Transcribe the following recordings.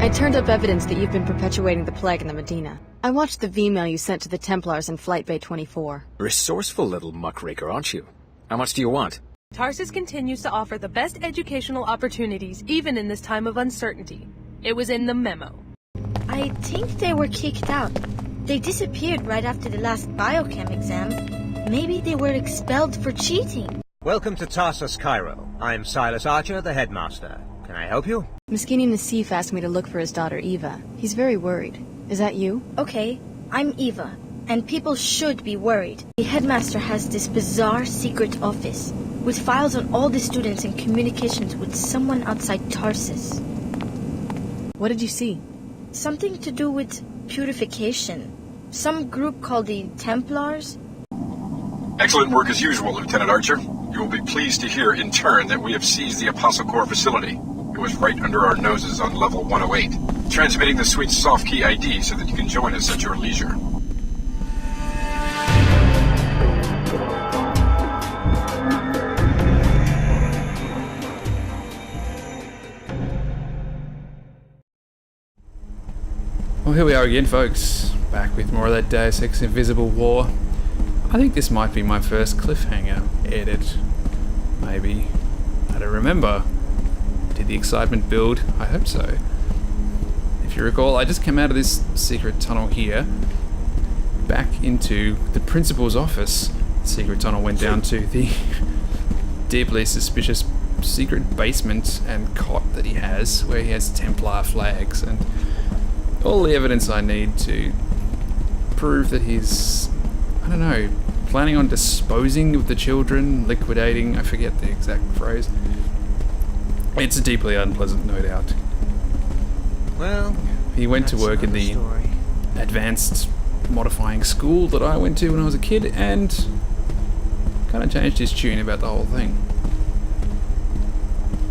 I turned up evidence that you've been perpetuating the plague in the Medina. I watched the V-mail you sent to the Templars in Flight Bay 24. Resourceful little muckraker, aren't you? How much do you want? Tarsus continues to offer the best educational opportunities even in this time of uncertainty. It was in the memo. I think they were kicked out. They disappeared right after the last biochem exam. Maybe they were expelled for cheating. Welcome to Tarsus, Cairo. I'm Silas Archer, the headmaster. Can I help you? Dr Nassif asked me to look for his daughter Eva. He's very worried. Is that you? Okay, I'm Eva, and people should be worried. The headmaster has this bizarre secret office, with files on all the students and communications with someone outside Tarsus. What did you see? Something to do with purification. Some group called the Templars. Excellent work as usual, Lieutenant Archer. You will be pleased to hear in turn that we have seized the Apostle Corps facility. It was right under our noses on level 108. Transmitting the suite's soft key ID so that you can join us at your leisure. Well, here we are again, folks. Back with more of that Deus Ex Invisible War. I think this might be my first cliffhanger edit. Maybe. I don't remember. Did the excitement build? I hope so. If you recall, I just came out of this secret tunnel here, back into the principal's office. The secret tunnel went down to the deeply suspicious secret basement and cot that he has, where he has Templar flags and all the evidence I need to prove that he's, I don't know, planning on disposing of the children, liquidating, I forget the exact phrase. It's deeply unpleasant, no doubt. Well, he went to work in the advanced modifying school that I went to when I was a kid and kind of changed his tune about the whole thing.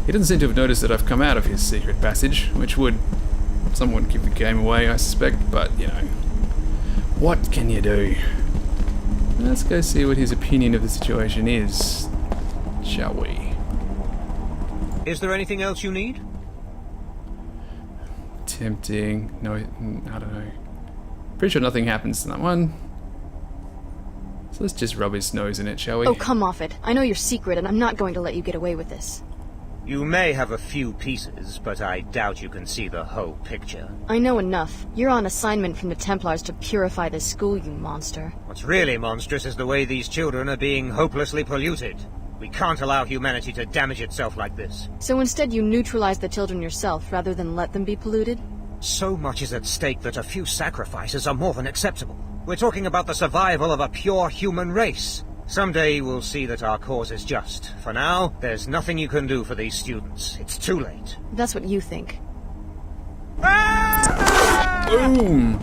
He doesn't seem to have noticed that I've come out of his secret passage, which would somewhat give the game away, I suspect, but, you know, what can you do? Let's go see what his opinion of the situation is, shall we? Is there anything else you need? Tempting. No, I don't know. Pretty sure nothing happens to that one. So let's just rub his nose in it, shall we? Oh, come off it. I know you're secret, and I'm not going to let you get away with this. You may have a few pieces, but I doubt you can see the whole picture. I know enough. You're on assignment from the Templars to purify this school, you monster. What's really monstrous is the way these children are being hopelessly polluted. We can't allow humanity to damage itself like this. So instead you neutralize the children yourself, rather than let them be polluted? So much is at stake that a few sacrifices are more than acceptable. We're talking about the survival of a pure human race. Someday you will see that our cause is just. For now, there's nothing you can do for these students. It's too late. That's what you think. Boom!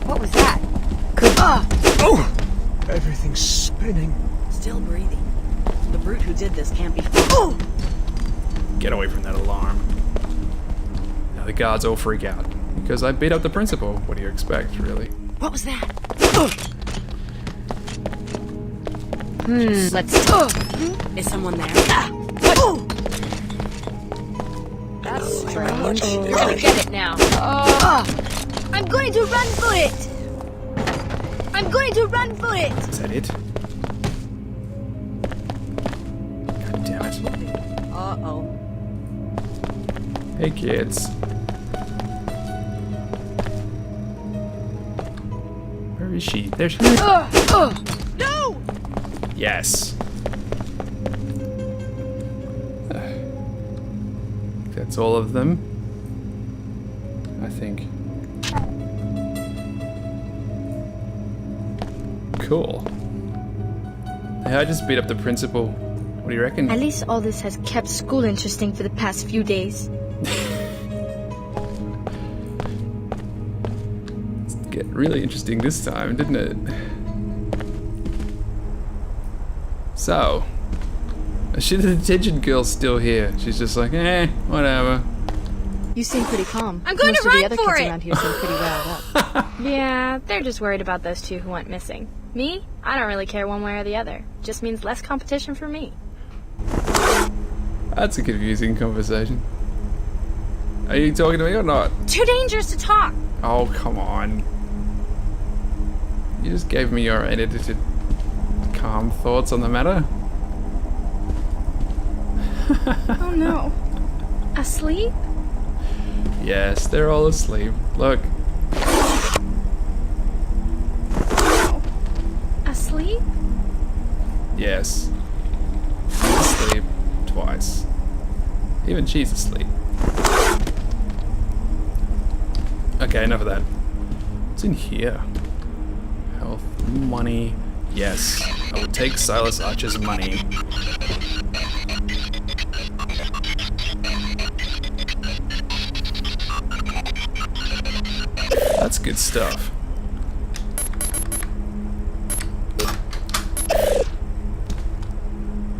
What was that? Oh! Everything's spinning. Still breathing. The brute who did this can't be... Get away from that alarm. Now the guards all freak out, because I beat up the principal. What do you expect, really? What was that? Let's... Is someone there? That's strange. You're gonna get it now. I'm going to run for it! I'm going to run for it! Is that it? God damn it. Uh-oh. Hey, kids. Where is she? There she is. No! Yes. That's all of them. I think. Cool. Hey, I just beat up the principal. What do you reckon? At least all this has kept school interesting for the past few days. It's get really interesting this time, didn't it? So, the detention girl's still here. She's just like, whatever. You seem pretty calm. I'm going Most to of the run other for kids it. around here seem pretty riled up. Yeah, they're just worried about those two who went missing. Me? I don't really care one way or the other. Just means less competition for me. That's a confusing conversation. Are you talking to me or not? Too dangerous to talk. Oh, come on. You just gave me your unedited, calm thoughts on the matter. Oh no. Asleep? Yes, they're all asleep. Look. Asleep? Yes. He's asleep twice. Even she's asleep. Okay, enough of that. What's in here? Health, money. Yes, I would take Silas Archer's money. That's good stuff.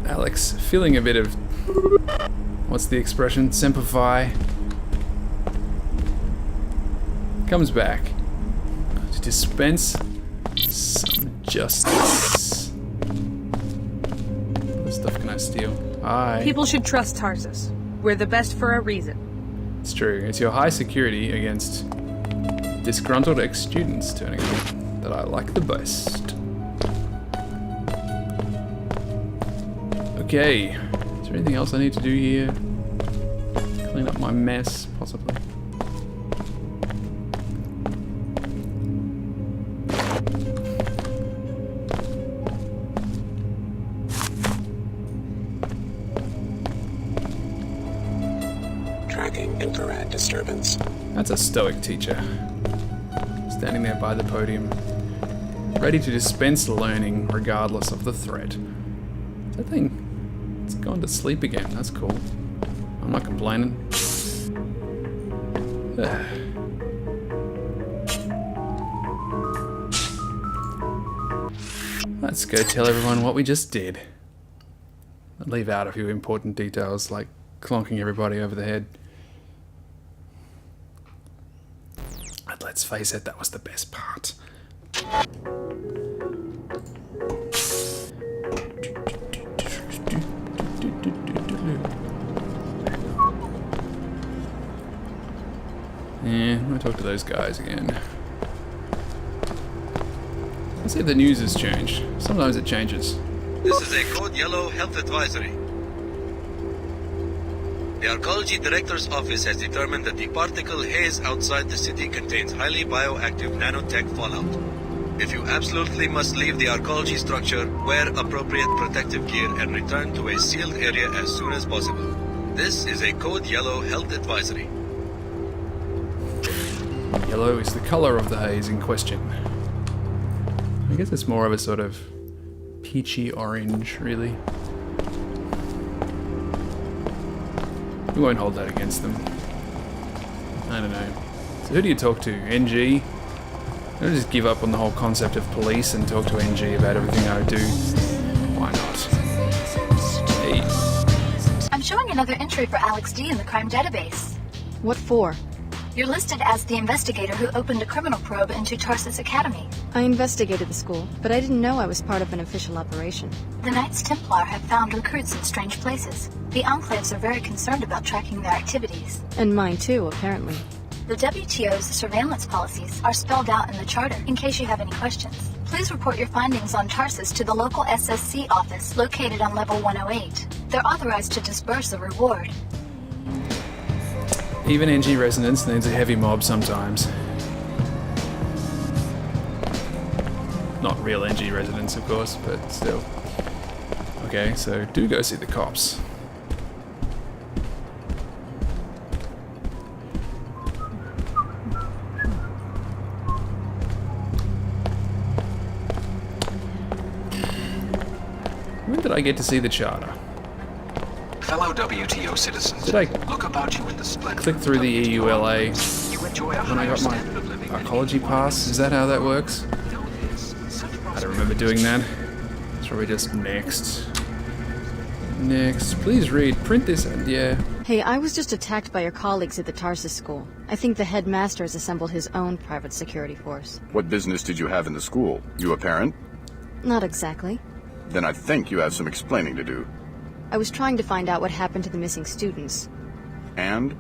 Alex, feeling a bit of... what's the expression? Semper Fi. Comes back to dispense some justice. What stuff can I steal? People should trust Tarsus. We're the best for a reason. It's true. It's your high security against disgruntled ex-students turning up that I like the best. Okay. Is there anything else I need to do here? Clean up my mess, possibly. Tracking infrared disturbance. That's a stoic teacher. Standing there by the podium, ready to dispense learning regardless of the threat. That thing, it's gone to sleep again. That's cool. I'm not complaining. Let's go tell everyone what we just did. I'll leave out a few important details like clonking everybody over the head. But let's face it, that was the best part. Yeah, I'm gonna talk to those guys again. Let's see if the news has changed. Sometimes it changes. This is a Code Yellow Health Advisory. The Arcology Director's Office has determined that the particle haze outside the city contains highly bioactive nanotech fallout. If you absolutely must leave the Arcology structure, wear appropriate protective gear and return to a sealed area as soon as possible. This is a Code Yellow Health Advisory. Yellow is the color of the haze in question. I guess it's more of a sort of peachy orange, really. We won't hold that against them. I don't know. So who do you talk to? NG? I'll just give up on the whole concept of police and talk to NG about everything I do. Why not? Hey. I'm showing another entry for Alex D in the crime database. What for? You're listed as the investigator who opened a criminal probe into Tarsus Academy. I investigated the school, but I didn't know I was part of an official operation. The Knights Templar have found recruits in strange places. The Enclaves are very concerned about tracking their activities. And mine too, apparently. The WTO's surveillance policies are spelled out in the charter in case you have any questions. Please report your findings on Tarsus to the local SSC office located on level 108. They're authorized to disburse a reward. Even NG Resonance needs a heavy mob sometimes. Not real NG Resonance, of course, but still. Okay, so do go see the cops. When did I get to see the charter? Fellow WTO citizens, Did I look about you in the splendor click through the EULA you enjoy a when I got my standard of living arcology pass? Is that how that works? I don't remember doing that. It's probably just next. Next. Please read. Print this and yeah. Hey, I was just attacked by your colleagues at the Tarsus school. I think the headmaster has assembled his own private security force. What business did you have in the school? You a parent? Not exactly. Then I think you have some explaining to do. I was trying to find out what happened to the missing students. And?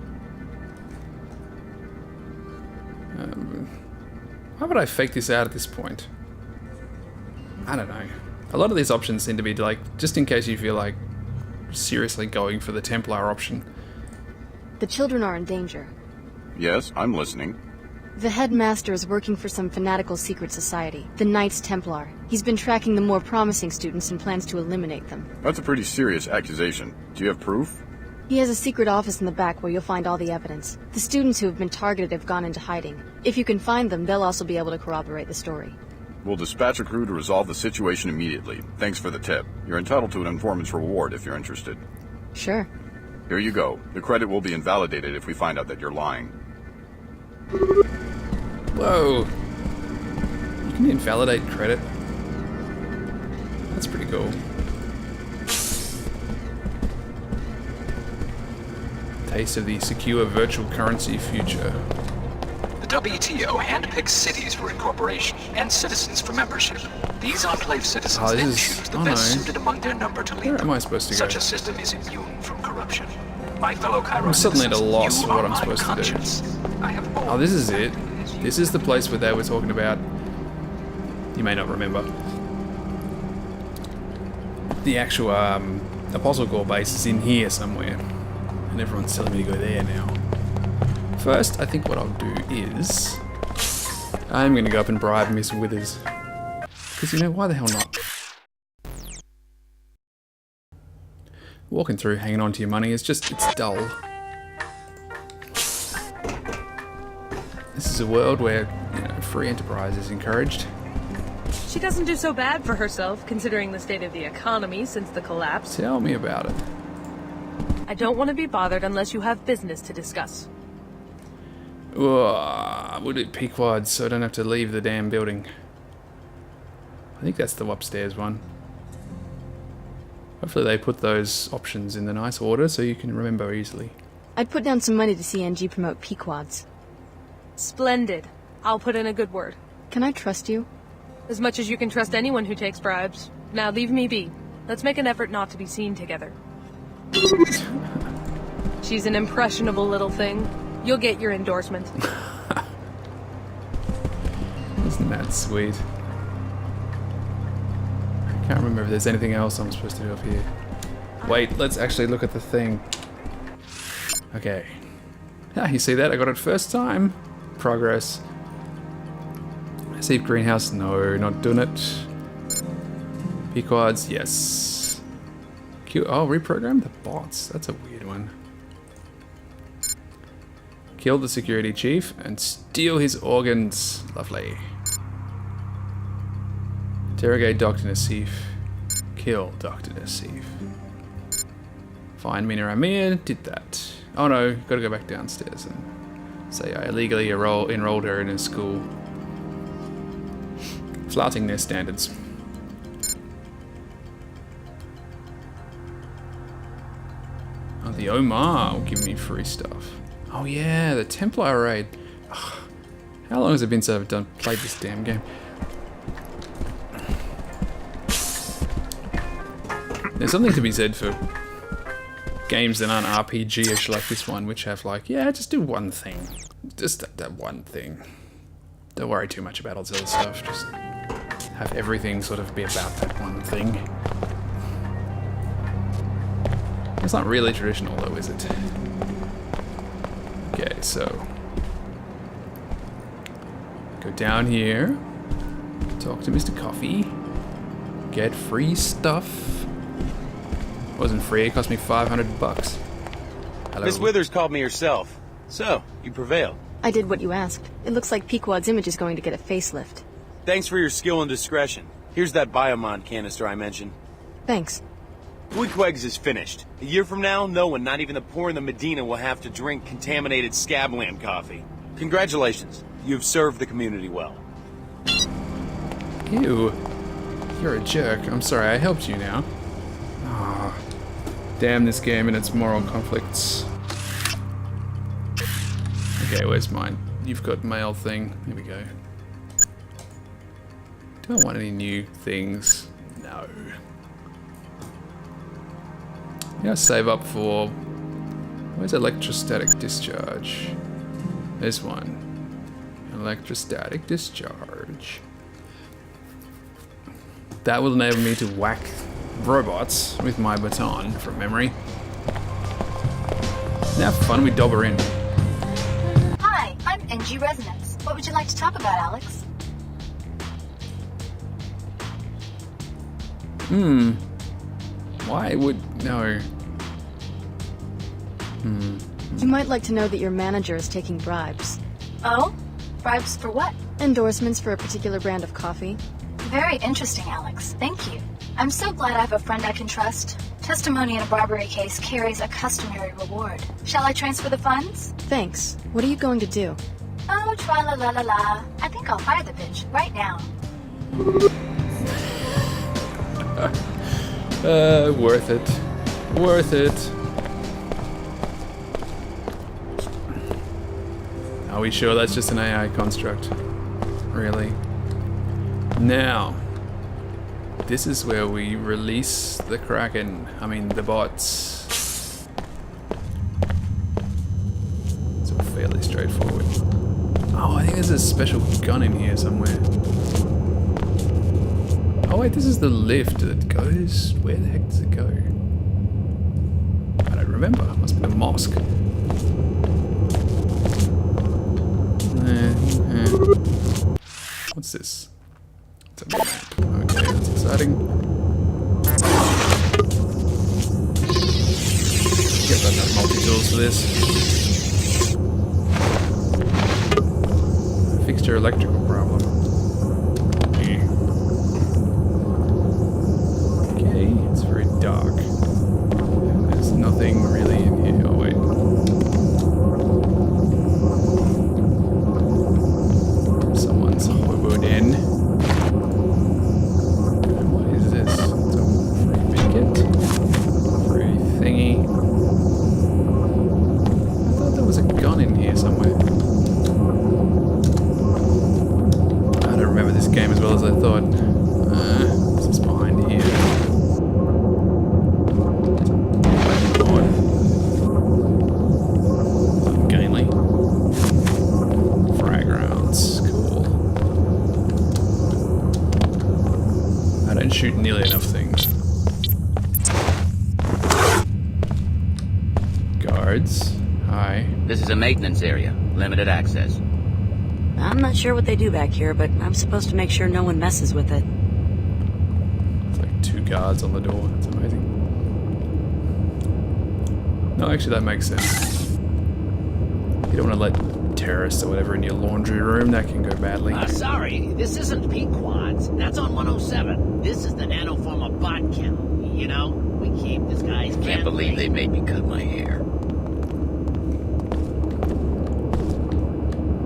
Why would I fake this out at this point? I don't know. A lot of these options seem to be like, just in case you feel like seriously going for the Templar option. The children are in danger. Yes, I'm listening. The headmaster is working for some fanatical secret society, the Knights Templar. He's been tracking the more promising students and plans to eliminate them. That's a pretty serious accusation. Do you have proof? He has a secret office in the back where you'll find all the evidence. The students who have been targeted have gone into hiding. If you can find them, they'll also be able to corroborate the story. We'll dispatch a crew to resolve the situation immediately. Thanks for the tip. You're entitled to an informant's reward if you're interested. Sure. Here you go. The credit will be invalidated if we find out that you're lying. Whoa. You can invalidate credit. That's pretty cool. Taste of the secure virtual currency future. The WTO handpicks cities for incorporation and citizens for membership. These enclave citizens then choose the best suited among their number to lead them. Where am I supposed to go? Such a system is immune from corruption. My fellow Cairo I'm suddenly at a loss citizens, for what you I'm are supposed my to do. conscience. I have Oh, this is it. This is the place where they were talking about. You may not remember. The actual Apostle Corps base is in here somewhere. And everyone's telling me to go there now. First, I think what I'll do is... I'm going to go up and bribe Miss Withers. Because, you know, why the hell not? Walking through, hanging on to your money, it's dull. This is a world where, you know, free enterprise is encouraged. She doesn't do so bad for herself, considering the state of the economy since the collapse. Tell me about it. I don't want to be bothered unless you have business to discuss. We'll do Pequods so I don't have to leave the damn building. I think that's the upstairs one. Hopefully they put those options in the nice order so you can remember easily. I'd put down some money to see NG promote Pequods. Splendid. I'll put in a good word. Can I trust you? As much as you can trust anyone who takes bribes. Now leave me be. Let's make an effort not to be seen together. She's an impressionable little thing. You'll get your endorsement. Isn't that sweet? I can't remember if there's anything else I'm supposed to do up here. Wait, let's actually look at the thing. Okay. Ah, you see that? I got it first time. Progress. Save greenhouse. No, not doing it. Pequods. Yes. Oh, reprogram the bots. That's a weird one. Kill the security chief and steal his organs. Lovely. Interrogate Dr Nassif. Kill Dr Nassif. Find Mina Amir. Did that. Oh no, gotta go back downstairs and say I illegally enrolled her in a school. Flouting their standards. Oh, the Omar will give me free stuff. Oh yeah, the Templar raid. Ugh. How long has it been since I've played this damn game? There's something to be said for games that aren't RPG-ish like this one, which have like, yeah, just do one thing. Just that one thing. Don't worry too much about all this other stuff. Just have everything sort of be about that one thing. It's not really traditional though, is it? Okay, so go down here, talk to Mr. Coffee, get free stuff. It wasn't free, it cost me $500. Hello. Miss Withers called me herself. So, you prevailed. I did what you asked. It looks like Pequod's image is going to get a facelift. Thanks for your skill and discretion. Here's that Biomon canister I mentioned. Thanks. Weekwegs is finished. A year from now, no one, not even the poor in the Medina, will have to drink contaminated scabland coffee. Congratulations. You've served the community well. Ew. You're a jerk. I'm sorry, I helped you now. Oh, damn this game and its moral conflicts. Okay, where's mine? You've got mail thing. Here we go. Do I want any new things? No. I'm gonna save up for... Where's electrostatic discharge? This one. Electrostatic discharge. That will enable me to whack robots with my baton from memory. Now for fun, we dob her in. Hi, I'm NG Resonance. What would you like to talk about, Alex? Why would... no. You might like to know that your manager is taking bribes. Oh? Bribes for what? Endorsements for a particular brand of coffee. Very interesting, Alex. Thank you. I'm so glad I have a friend I can trust. Testimony in a bribery case carries a customary reward. Shall I transfer the funds? Thanks. What are you going to do? Oh, tra-la-la-la-la. I think I'll fire the bitch right now. Worth it. Worth it. Are we sure that's just an AI construct? Really? Now, this is where we release the Kraken. I mean, the bots. It's all fairly straightforward. Oh, I think there's a special gun in here somewhere. Oh wait, this is the lift that goes... where the heck does it go? I don't remember. It must be the mosque. What's this? It's a map. Okay, that's exciting. Get enough multi-tools for this. Fixed your electrical problem. Yeah. Okay, it's very dark. There's nothing really in here. Oh wait. Someone's hoboed in. What is this? It's a free bigot. Free thingy. I thought there was a gun in here somewhere. I don't remember this game as well as I thought. What's this behind here? Ungainly. Frag rounds. Cool. I don't shoot nearly enough things. Guards. Hi. This is a maintenance area. Limited access. I'm not sure what they do back here, but I'm supposed to make sure no one messes with it. It's like 2 guards on the door. That's amazing. No, actually that makes sense. You don't want to let terrorists or whatever in your laundry room. That can go badly. Sorry, this isn't Pequod's. That's on 107. This is the nanoform of bot kennel. You know, we keep this guy's... Can't believe they made me cut my hair.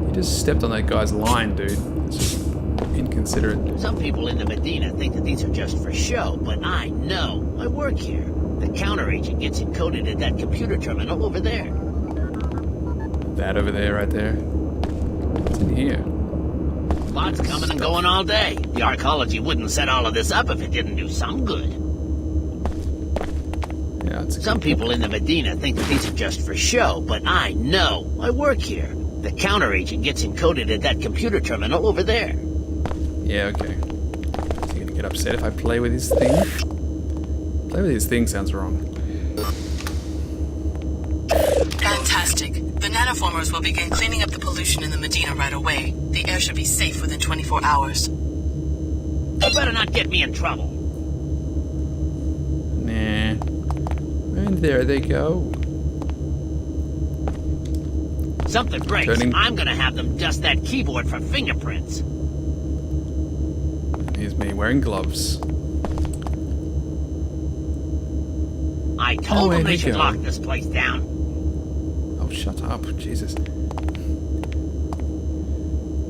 You just stepped on that guy's line, dude. It's just inconsiderate. Some people in the Medina think that these are just for show, but I know. I work here. The counter agent gets encoded at that computer terminal over there. That over there, right there. What's in here? Lots coming and going all day. The arcology wouldn't set all of this up if it didn't do some good. Yeah, it's some people in the Medina think that these are just for show, but I know. I work here. The counter agent gets encoded at that computer terminal over there. Yeah, okay. Is he gonna get upset if I play with his thing? Play with his thing sounds wrong. Fantastic. The nanoformers will begin cleaning up the pollution in the Medina right away. The air should be safe within 24 hours. You better not get me in trouble. Nah. And there they go. Something breaks. I'm gonna have them dust that keyboard for fingerprints. Here's me wearing gloves. I told them they should lock this place down. Oh, shut up. Jesus. Are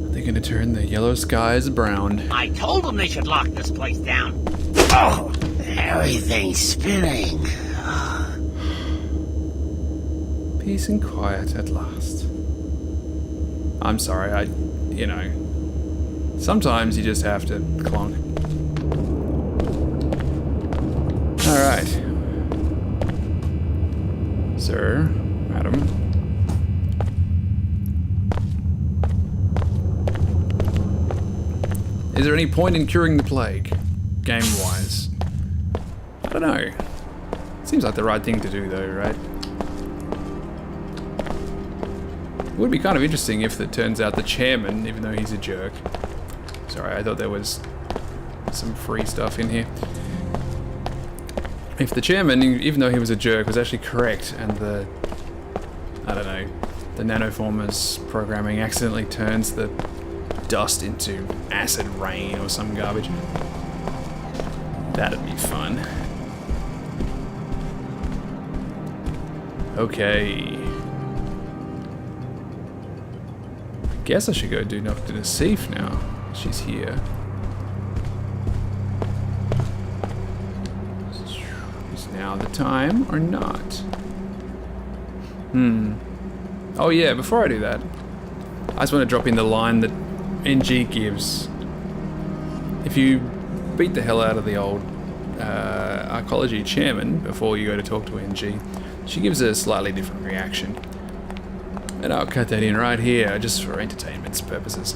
they gonna turn the yellow skies brown? I told them they should lock this place down. Oh, everything's spinning. Peace and quiet at last. I'm sorry, you know, sometimes you just have to clonk. Alright. Sir, madam. Is there any point in curing the plague? Game-wise. I don't know. Seems like the right thing to do though, right? It would be kind of interesting if it turns out the chairman, even though he's a jerk. Sorry, I thought there was some free stuff in here. If the chairman, even though he was a jerk, was actually correct and the, I don't know, the nanoformers programming accidentally turns the dust into acid rain or some garbage. That'd be fun. Okay. I guess I should go do Dr. Nassif now. She's here. Is now the time or not? Oh yeah, before I do that, I just want to drop in the line that NG gives. If you beat the hell out of the old arcology chairman before you go to talk to NG, she gives a slightly different reaction. And I'll cut that in right here, just for entertainment's purposes.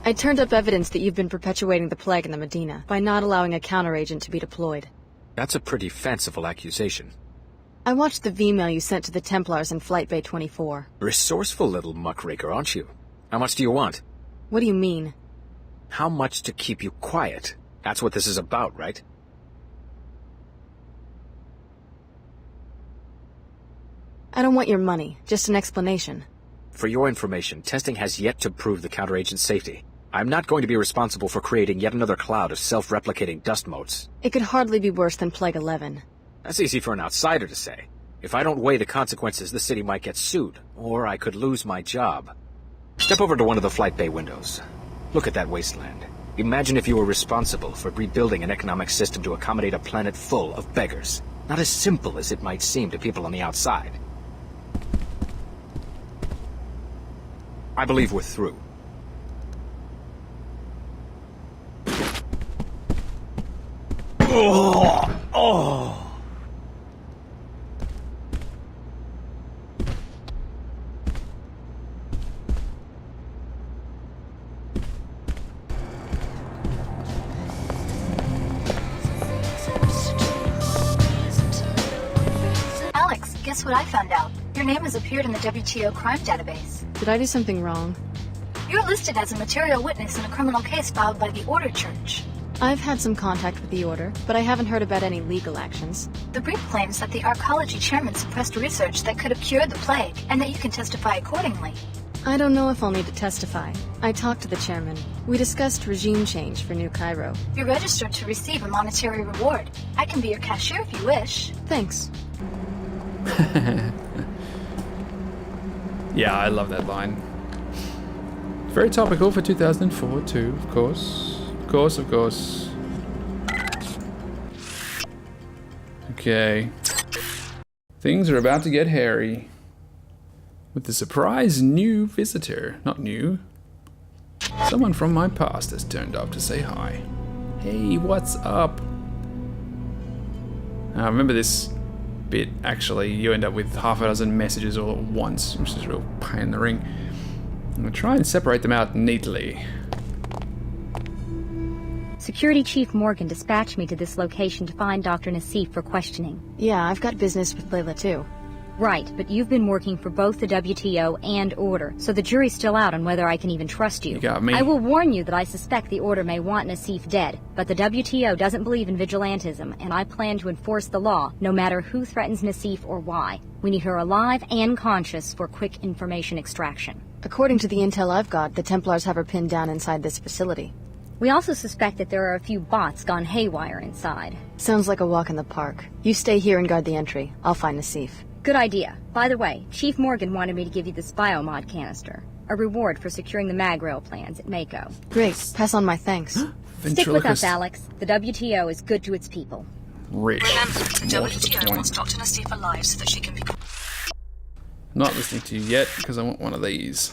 I turned up evidence that you've been perpetuating the plague in the Medina by not allowing a counteragent to be deployed. That's a pretty fanciful accusation. I watched the V-mail you sent to the Templars in Flight Bay 24. Resourceful little muckraker, aren't you? How much do you want? What do you mean? How much to keep you quiet? That's what this is about, right? I don't want your money, just an explanation. For your information, testing has yet to prove the counteragent's safety. I'm not going to be responsible for creating yet another cloud of self-replicating dust motes. It could hardly be worse than Plague 11. That's easy for an outsider to say. If I don't weigh the consequences, the city might get sued, or I could lose my job. Step over to one of the flight bay windows. Look at that wasteland. Imagine if you were responsible for rebuilding an economic system to accommodate a planet full of beggars. Not as simple as it might seem to people on the outside. I believe we're through. Oh! Alex, guess what I found out? Your name has appeared in the WTO crime database. Did I do something wrong? You're listed as a material witness in a criminal case filed by the Order Church. I've had some contact with the Order, but I haven't heard about any legal actions. The brief claims that the arcology chairman suppressed research that could have cured the plague, and that you can testify accordingly. I don't know if I'll need to testify. I talked to the chairman. We discussed regime change for New Cairo. You're registered to receive a monetary reward. I can be your cashier if you wish. Thanks. Yeah, I love that line. Very topical for 2004 too, of course. Of course. Okay. Things are about to get hairy. With the surprise new visitor. Not new. Someone from my past has turned up to say hi. Hey, what's up? Now, remember this bit, actually, you end up with half a dozen messages all at once, which is a real pain in the ring. I'm going to try and separate them out neatly. Security Chief Morgan dispatched me to this location to find Dr. Nassif for questioning. Yeah, I've got business with Layla too. Right, but you've been working for both the WTO and Order, so the jury's still out on whether I can even trust you. You got me. I will warn you that I suspect the Order may want Nassif dead, but the WTO doesn't believe in vigilantism, and I plan to enforce the law, no matter who threatens Nassif or why. We need her alive and conscious for quick information extraction. According to the intel I've got, the Templars have her pinned down inside this facility. We also suspect that there are a few bots gone haywire inside. Sounds like a walk in the park. You stay here and guard the entry. I'll find Nassif. Good idea. By the way, Chief Morgan wanted me to give you this biomod canister. A reward for securing the mag rail plans at Mako. Great. Pass on my thanks. Stick with us, Alex. The WTO is good to its people. Rich. Remember, the WTO wants Dr. Nassif alive so that she can be... Not listening to you yet, because I want one of these.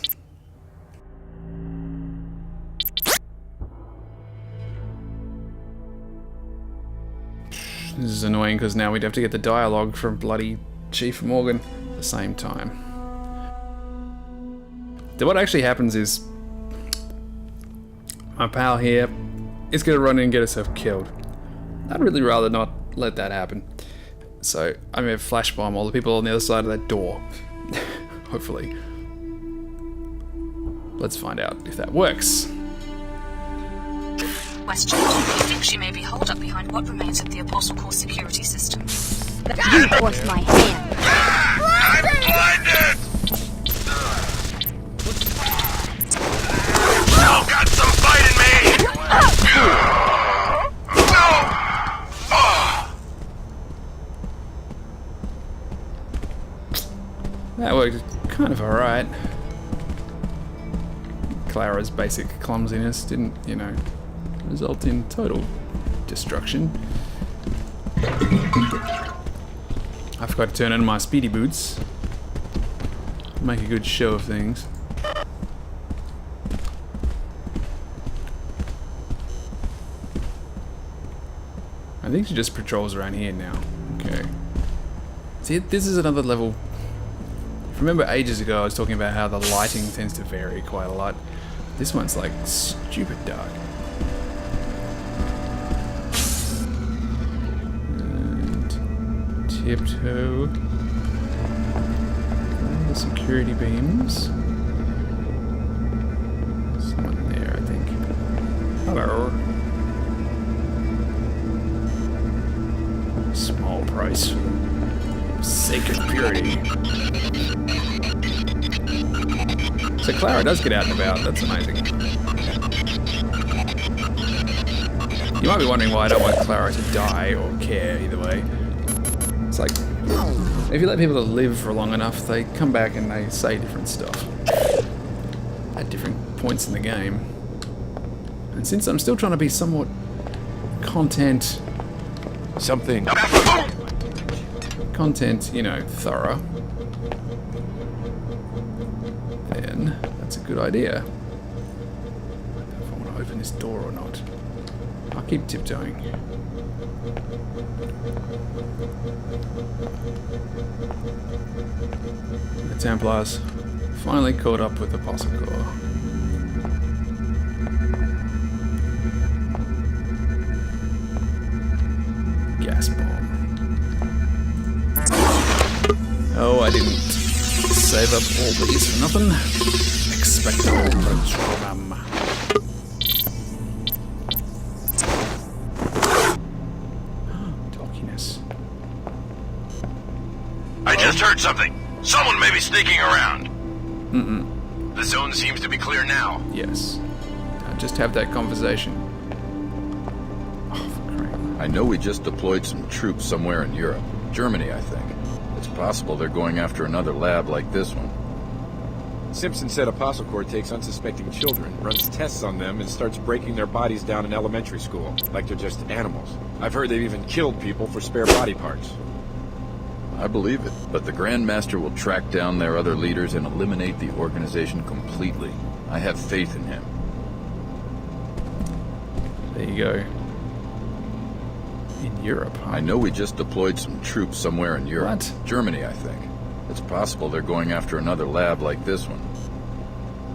This is annoying because now we'd have to get the dialogue from bloody Chief Morgan. The same time. So what actually happens is my pal here is going to run in and get herself killed. I'd really rather not let that happen. So I'm going to flash bomb all the people on the other side of that door. Hopefully. Let's find out if that works. Question. Do you think she may be holed up behind what remains of the Apostle Core security system? You forced my hand. I'm blinded! Still got some fight in me! That worked kind of alright. Clara's basic clumsiness didn't, you know, result in total destruction. I forgot to turn in my speedy boots. Make a good show of things. I think she just patrols around here now. Okay. See, this is another level. Remember ages ago I was talking about how the lighting tends to vary quite a lot. This one's like stupid dark. And tiptoe. The security beams. Someone there, I think. Hello. Small price. Sacred purity. So Clara does get out and about, that's amazing. You might be wondering why I don't want Clara to die or care either way. It's like, if you let people live for long enough, they come back and they say different stuff at different points in the game. And since I'm still trying to be somewhat content, you know, thorough, then that's a good idea. I don't know if I want to open this door or not. I'll keep tiptoeing. The Templars finally caught up with the Apostle Core. Gas bomb. Oh, I didn't save up all these for nothing. Expecto Patronum. Talkiness. I just heard something. Someone may be sneaking around. Mm-mm. The zone seems to be clear now. Yes. I'll just have that conversation. I know we just deployed some troops somewhere in Europe. Germany, I think. It's possible they're going after another lab like this one. Simpson said Apostle Core takes unsuspecting children, runs tests on them, and starts breaking their bodies down in elementary school, like they're just animals. I've heard they've even killed people for spare body parts. I believe it, but the Grand Master will track down their other leaders and eliminate the organization completely. I have faith in him. There you go. In Europe, huh? I know we just deployed some troops somewhere in Europe. What? Germany, I think. It's possible they're going after another lab like this one.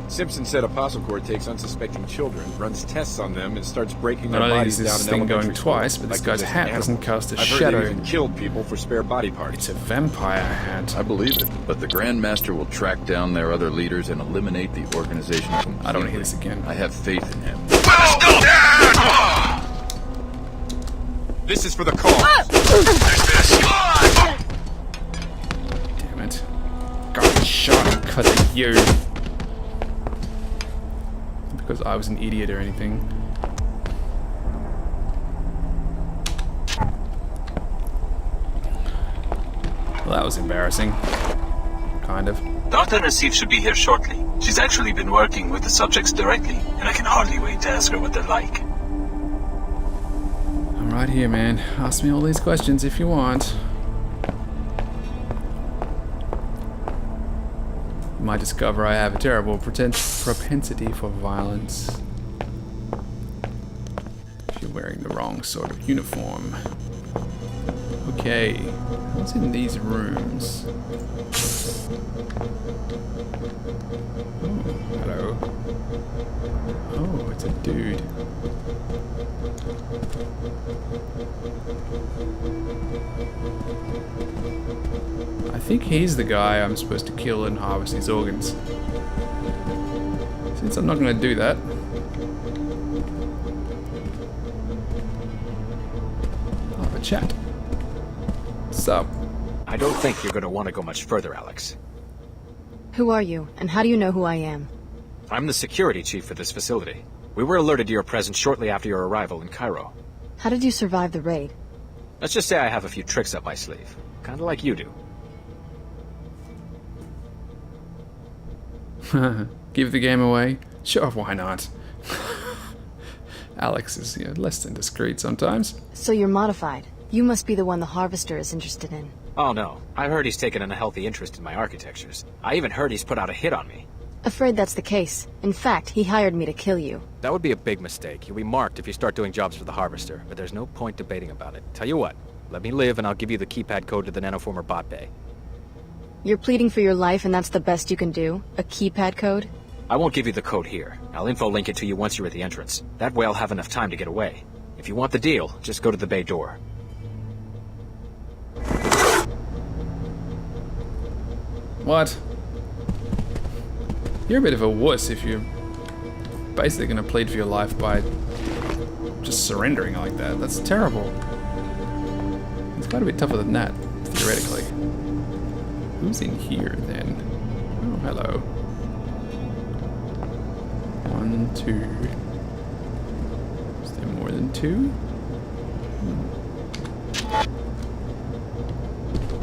Simpson said Apostle Core takes unsuspecting children, runs tests on them, and starts breaking their Not only bodies is down this in thing elementary going school, twice, but this like they're guy's just hat animals. doesn't cast a I've shadow. heard they even killed people for spare body parts. It's a vampire hat. I believe it, but the Grand Master will track down their other leaders and eliminate the organization completely. I don't want to hear this again. I have faith in him. This is for the cause. Damn it. Got shot because of you. Because I was an idiot or anything. Well, that was embarrassing. Kind of. Dr. Nassif should be here shortly. She's actually been working with the subjects directly, and I can hardly wait to ask her what they're like. I'm right here, man. Ask me all these questions if you want. You might discover I have a terrible propensity for violence. If you're wearing the wrong sort of uniform. Okay, what's in these rooms? Oh, hello. Oh, it's a dude. I think he's the guy I'm supposed to kill and harvest his organs. Since I'm not going to do that, I'll have a chat. Sup? I don't think you're going to want to go much further, Alex. Who are you, and how do you know who I am? I'm the security chief for this facility. We were alerted to your presence shortly after your arrival in Cairo. How did you survive the raid? Let's just say I have a few tricks up my sleeve. Kinda like you do. Give the game away? Sure, why not? Alex is less than discreet sometimes. So you're modified. You must be the one the Harvester is interested in. Oh no, I heard he's taken a healthy interest in my architectures. I even heard he's put out a hit on me. Afraid that's the case. In fact, he hired me to kill you. That would be a big mistake. You'll be marked if you start doing jobs for the Harvester, but there's no point debating about it. Tell you what, let me live and I'll give you the keypad code to the nanoformer bot bay. You're pleading for your life and that's the best you can do? A keypad code? I won't give you the code here. I'll info link it to you once you're at the entrance. That way I'll have enough time to get away. If you want the deal, just go to the bay door. What? You're a bit of a wuss if you're basically going to plead for your life by just surrendering like that. That's terrible. It's quite a bit tougher than that, theoretically. Who's in here, then? Oh, hello. 1, 2. Is there more than 2?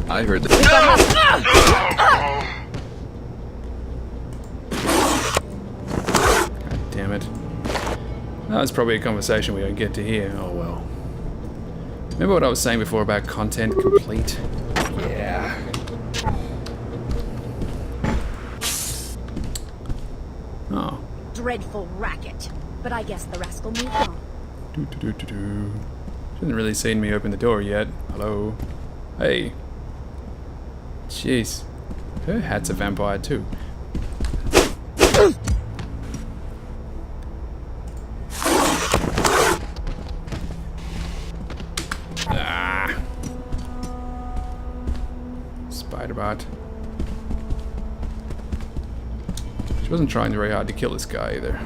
I heard the... God damn it. That was probably a conversation we don't get to hear. Oh well. Remember what I was saying before about content complete? Yeah. Oh. Dreadful racket. But I guess the rascal moved on. Shouldn't really seen me open the door yet. Hello. Hey. Jeez. Her hat's a vampire too. Ah. Spider-Bot. She wasn't trying very hard to kill this guy either.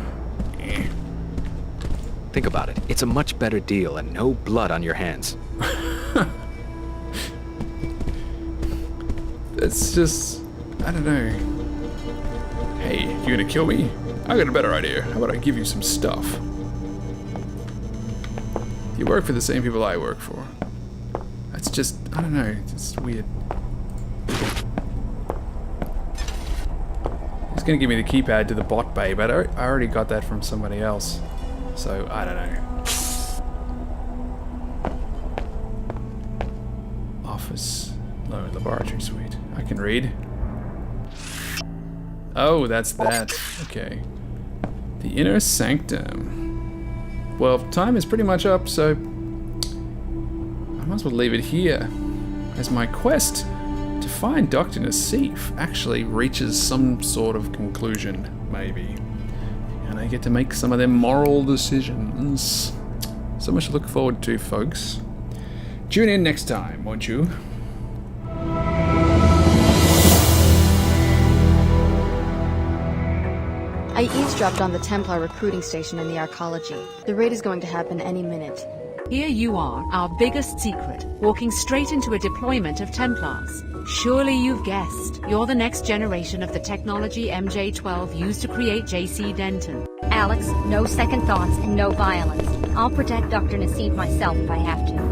Think about it. It's a much better deal and no blood on your hands. It's just... I don't know. Hey, you gonna kill me? I got a better idea. How about I give you some stuff? You work for the same people I work for. That's just... I don't know. It's weird. He's gonna give me the keypad to the bot bay, but I already got that from somebody else. So, I don't know. Office. No, laboratory suite. I can read. Oh, that's that. Okay. The inner sanctum. Well, time is pretty much up, so I might as well leave it here. As my quest to find Dr. Nassif actually reaches some sort of conclusion, maybe. And I get to make some of them moral decisions. So much to look forward to, folks. Tune in next time, won't you? I eavesdropped on the Templar recruiting station in the arcology. The raid is going to happen any minute. Here you are, our biggest secret, walking straight into a deployment of Templars. Surely you've guessed. You're the next generation of the technology MJ-12 used to create J.C. Denton. Alex, no second thoughts and no violence. I'll protect Dr. Nassif myself if I have to.